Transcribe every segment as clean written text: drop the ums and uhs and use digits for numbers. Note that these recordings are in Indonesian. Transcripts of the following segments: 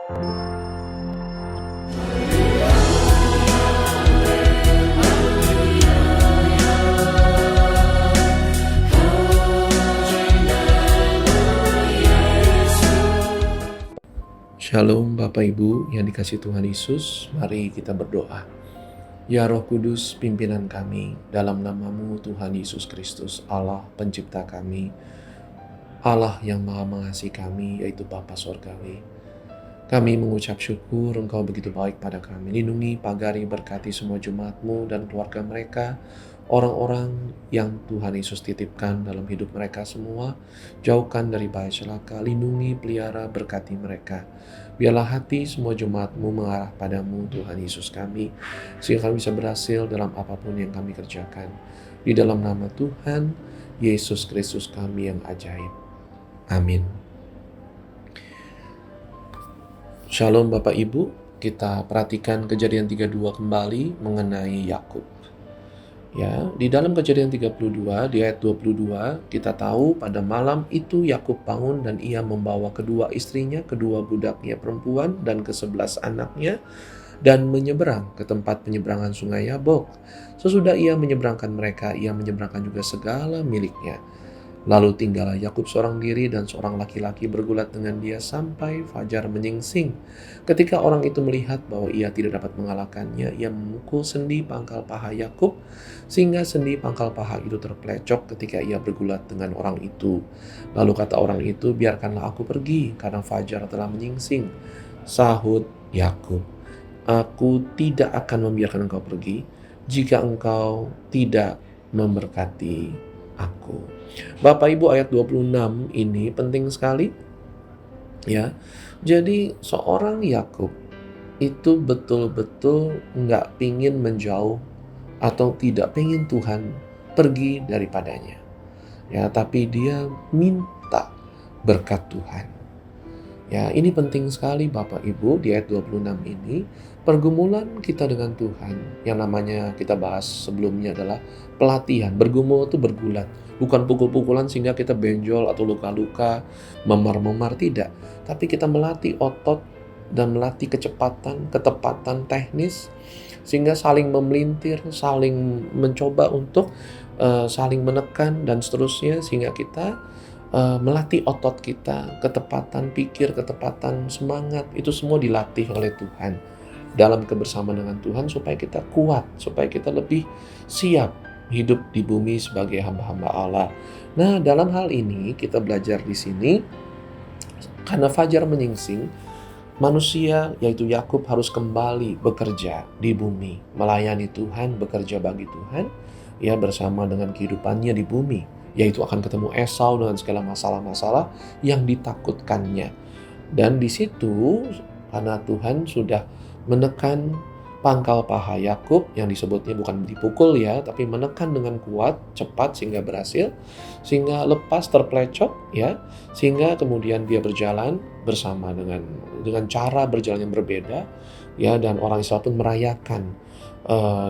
Shalom Bapak Ibu yang dikasihi Tuhan Yesus, mari kita berdoa. Ya Roh Kudus, pimpinan kami, dalam nama-Mu Tuhan Yesus Kristus, Allah pencipta kami, Allah yang maha mengasihi kami, yaitu Bapa Sorgawi. Kami mengucap syukur Engkau begitu baik pada kami. Lindungi, pagari, berkati semua jemaat-Mu dan keluarga mereka, orang-orang yang Tuhan Yesus titipkan dalam hidup mereka semua. Jauhkan dari bahaya celaka, lindungi, pelihara, berkati mereka. Biarlah hati semua jemaat-Mu mengarah padamu, Tuhan Yesus kami, sehingga kami bisa berhasil dalam apapun yang kami kerjakan. Di dalam nama Tuhan Yesus Kristus kami yang ajaib. Amin. Shalom Bapak Ibu, kita perhatikan Kejadian 32 kembali mengenai Yakub. Ya, di dalam Kejadian 32 di ayat 22 kita tahu pada malam itu Yakub bangun dan ia membawa kedua istrinya, kedua budaknya perempuan dan ke-11 anaknya dan menyeberang ke tempat penyeberangan sungai Yabok. Sesudah ia menyeberangkan mereka, ia menyeberangkan juga segala miliknya. Lalu tinggallah Yakub seorang diri dan seorang laki-laki bergulat dengan dia sampai fajar menyingsing. Ketika orang itu melihat bahwa ia tidak dapat mengalahkannya, ia memukul sendi pangkal paha Yakub sehingga sendi pangkal paha itu terpelecok ketika ia bergulat dengan orang itu. Lalu kata orang itu, "Biarkanlah aku pergi karena fajar telah menyingsing." Sahut Yakub, "Aku tidak akan membiarkan engkau pergi jika engkau tidak memberkati aku." Bapak Ibu, ayat 26 ini penting sekali ya. Jadi seorang Yakub itu betul-betul nggak pingin menjauh atau tidak pingin Tuhan pergi daripadanya ya, tapi dia minta berkat Tuhan. Ya, ini penting sekali Bapak Ibu. Di ayat 26 ini, pergumulan kita dengan Tuhan yang namanya kita bahas sebelumnya adalah pelatihan. Bergumul itu bergulat, bukan pukul-pukulan sehingga kita benjol atau luka-luka, memar-memar, tidak. Tapi kita melatih otot dan melatih kecepatan, ketepatan teknis sehingga saling memelintir, saling mencoba untuk saling menekan dan seterusnya, sehingga kita melatih otot kita, ketepatan pikir, ketepatan semangat, itu semua dilatih oleh Tuhan dalam kebersamaan dengan Tuhan supaya kita kuat, supaya kita lebih siap hidup di bumi sebagai hamba-hamba Allah. Nah, dalam hal ini kita belajar di sini karena fajar menyingsing, manusia yaitu Yakub harus kembali bekerja di bumi, melayani Tuhan, bekerja bagi Tuhan, ya, bersama dengan kehidupannya di bumi. Yaitu akan ketemu Esau dengan segala masalah-masalah yang ditakutkannya. Dan di situ karena Tuhan sudah menekan pangkal paha Yakub, yang disebutnya bukan dipukul ya, tapi menekan dengan kuat, cepat sehingga berhasil, sehingga lepas terpelecok ya, sehingga kemudian dia berjalan bersama dengan cara berjalan yang berbeda ya, dan orang Israel pun merayakan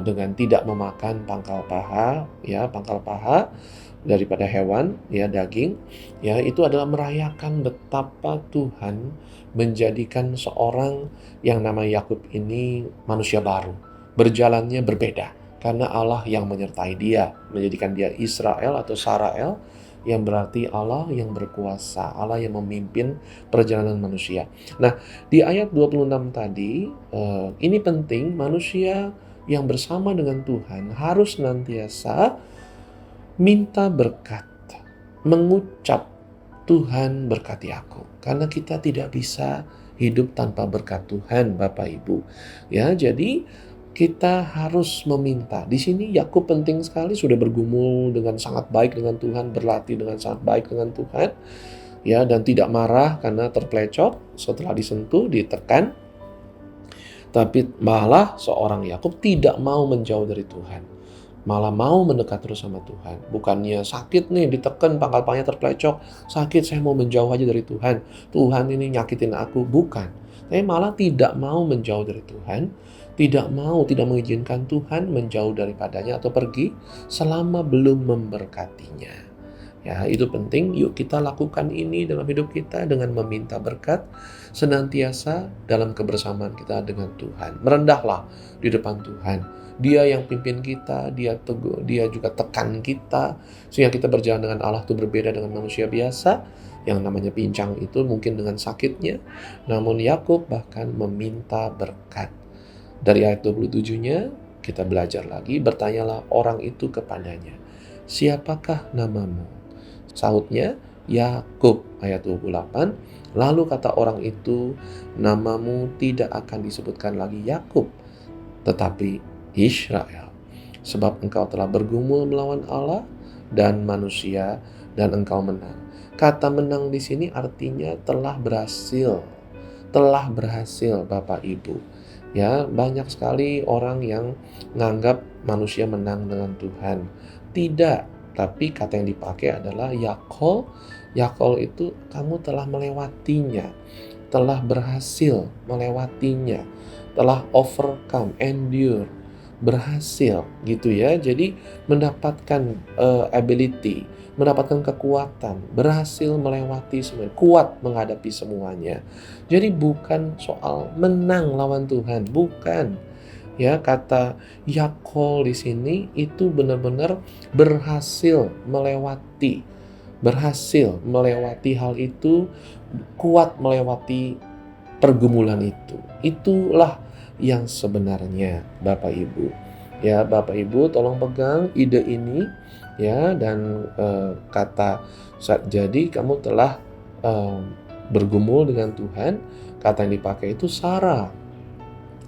dengan tidak memakan pangkal paha ya, pangkal paha daripada hewan ya, daging ya, itu adalah merayakan betapa Tuhan menjadikan seorang yang nama Yakub ini manusia baru, berjalannya berbeda karena Allah yang menyertai dia, menjadikan dia Israel atau Sarael, yang berarti Allah yang berkuasa, Allah yang memimpin perjalanan manusia. Nah, di ayat 26 tadi ini penting, manusia yang bersama dengan Tuhan harus senantiasa minta berkat, mengucap, "Tuhan berkati aku." Karena kita tidak bisa hidup tanpa berkat Tuhan, Bapak Ibu. Ya, jadi kita harus meminta. Di sini Yakub penting sekali, sudah bergumul dengan sangat baik dengan Tuhan, berlatih dengan sangat baik dengan Tuhan, ya, dan tidak marah karena terpelecok setelah disentuh, ditekan. Tapi malah seorang Yakub tidak mau menjauh dari Tuhan, malah mau mendekat terus sama Tuhan. Bukannya sakit nih, ditekan, pangkal pahanya terpelecok, sakit, saya mau menjauh aja dari Tuhan, Tuhan ini nyakitin aku, bukan. Tapi malah tidak mau menjauh dari Tuhan, tidak mengizinkan Tuhan menjauh daripadanya atau pergi selama belum memberkatinya. Ya, itu penting. Yuk kita lakukan ini dalam hidup kita dengan meminta berkat senantiasa dalam kebersamaan kita dengan Tuhan. Merendahlah di depan Tuhan. Dia yang pimpin kita, dia teguh, dia juga tekan kita sehingga kita berjalan dengan Allah itu berbeda dengan manusia biasa yang namanya pincang itu mungkin dengan sakitnya. Namun Yakub bahkan meminta berkat. Dari ayat 27-nya kita belajar lagi, bertanyalah orang itu kepadanya, "Siapakah namamu?" Sahutnya, "Yakub," ayat 28. Lalu kata orang itu, "Namamu tidak akan disebutkan lagi Yakub, tetapi Israel. Sebab engkau telah bergumul melawan Allah dan manusia, dan engkau menang." Kata menang di sini artinya telah berhasil. Telah berhasil, Bapak Ibu. Ya, banyak sekali orang yang menganggap manusia menang dengan Tuhan. Tidak, tapi kata yang dipakai adalah yakol. Yakol itu kamu telah melewatinya, telah berhasil melewatinya, telah overcome, endure, berhasil gitu ya. Jadi mendapatkan ability, mendapatkan kekuatan, berhasil melewati semuanya, kuat menghadapi semuanya. Jadi bukan soal menang lawan Tuhan, bukan. Ya, kata yakol di sini itu benar-benar berhasil melewati hal itu, kuat melewati pergumulan itu. Itulah yang sebenarnya, Bapak Ibu. Ya, Bapak Ibu tolong pegang ide ini ya, dan kata jadi kamu telah bergumul dengan Tuhan. Kata yang dipakai itu Sarah.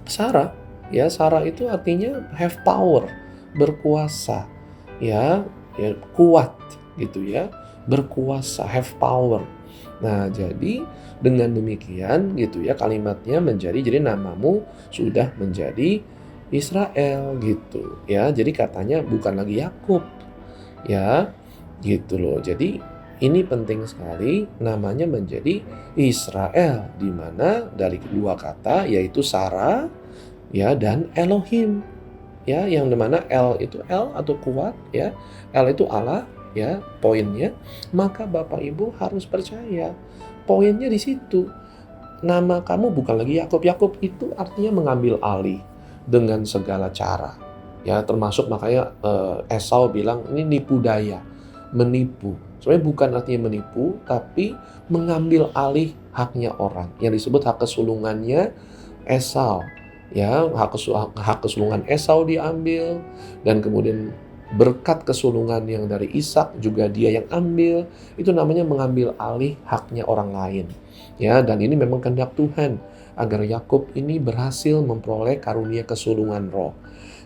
Sarah, ya, Sarah itu artinya have power, berkuasa, ya, kuat gitu ya, berkuasa, have power. Nah, jadi dengan demikian gitu ya kalimatnya jadi namamu sudah menjadi Israel gitu ya. Jadi katanya bukan lagi Yakub ya, gitu loh. Jadi ini penting sekali, namanya menjadi Israel, di mana dari kedua kata yaitu Sarah ya dan Elohim ya, yang dimana El itu El atau kuat ya, El itu Allah ya, poinnya. Maka Bapak Ibu harus percaya, poinnya di situ. Nama kamu bukan lagi Yakub. Yakub itu artinya mengambil alih dengan segala cara ya, termasuk makanya Esau bilang ini nipu daya, menipu. Sebenarnya bukan artinya menipu, tapi mengambil alih haknya orang yang disebut hak kesulungannya Esau. Ya, hak kesulungan Esau diambil, dan kemudian berkat kesulungan yang dari Ishak juga dia yang ambil. Itu namanya mengambil alih haknya orang lain. Ya, dan ini memang kehendak Tuhan agar Yakub ini berhasil memperoleh karunia kesulungan roh.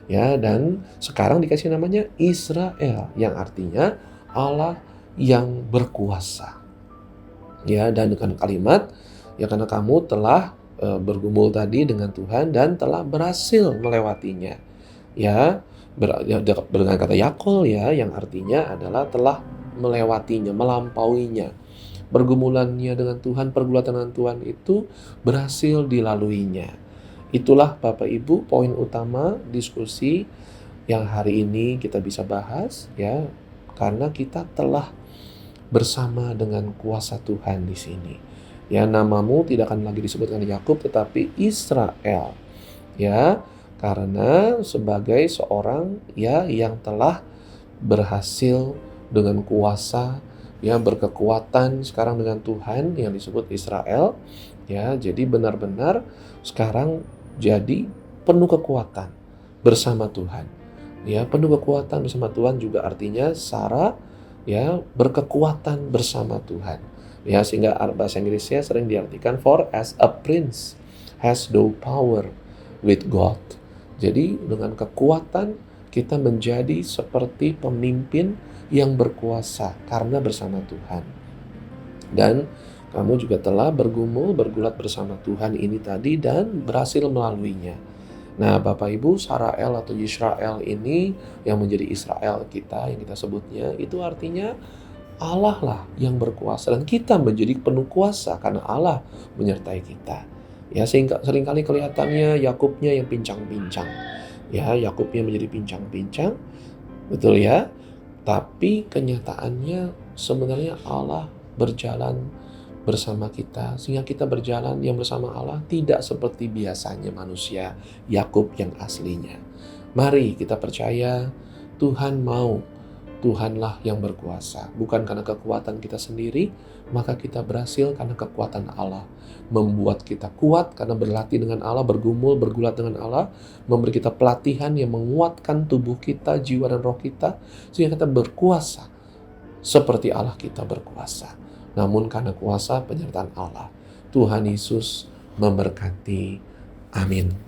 Ya, dan sekarang dikasih namanya Israel yang artinya Allah yang berkuasa. Ya, dan dengan kalimat ya karena kamu telah bergumul tadi dengan Tuhan dan telah berhasil melewatinya. Ya, dengan kata yakol ya, yang artinya adalah telah melewatinya, melampauinya. Pergumulannya dengan Tuhan, pergulatan dengan Tuhan itu berhasil dilaluinya. Itulah Bapak Ibu poin utama diskusi yang hari ini kita bisa bahas ya, karena kita telah bersama dengan kuasa Tuhan di sini. Ya, namamu tidak akan lagi disebutkan Yakub tetapi Israel. Ya, karena sebagai seorang ya yang telah berhasil dengan kuasa ya, berkekuatan sekarang dengan Tuhan yang disebut Israel. Ya, jadi benar-benar sekarang jadi penuh kekuatan bersama Tuhan. Ya, penuh kekuatan bersama Tuhan juga artinya Sarah ya berkekuatan bersama Tuhan. Ya, sehingga bahasa Inggrisnya sering diartikan for as a prince has no power with God. Jadi dengan kekuatan kita menjadi seperti pemimpin yang berkuasa karena bersama Tuhan. Dan kamu juga telah bergulat bersama Tuhan ini tadi dan berhasil melaluinya. Nah, Bapak Ibu, Sarael atau Yisrael ini yang menjadi Israel kita, yang kita sebutnya, itu artinya Allah lah yang berkuasa dan kita menjadi penuh kuasa karena Allah menyertai kita. Ya, sehingga seringkali kelihatannya Yakubnya yang pincang-pincang. Ya, Yakubnya menjadi pincang-pincang. Betul ya? Tapi kenyataannya sebenarnya Allah berjalan bersama kita, sehingga kita berjalan yang bersama Allah tidak seperti biasanya manusia Yakub yang aslinya. Mari kita percaya Tuhan mau, Tuhanlah yang berkuasa. Bukan karena kekuatan kita sendiri, maka kita berhasil karena kekuatan Allah. Membuat kita kuat karena berlatih dengan Allah, bergumul, bergulat dengan Allah, memberi kita pelatihan yang menguatkan tubuh kita, jiwa dan roh kita, sehingga kita berkuasa seperti Allah kita berkuasa. Namun karena kuasa penyertaan Allah. Tuhan Yesus memberkati. Amin.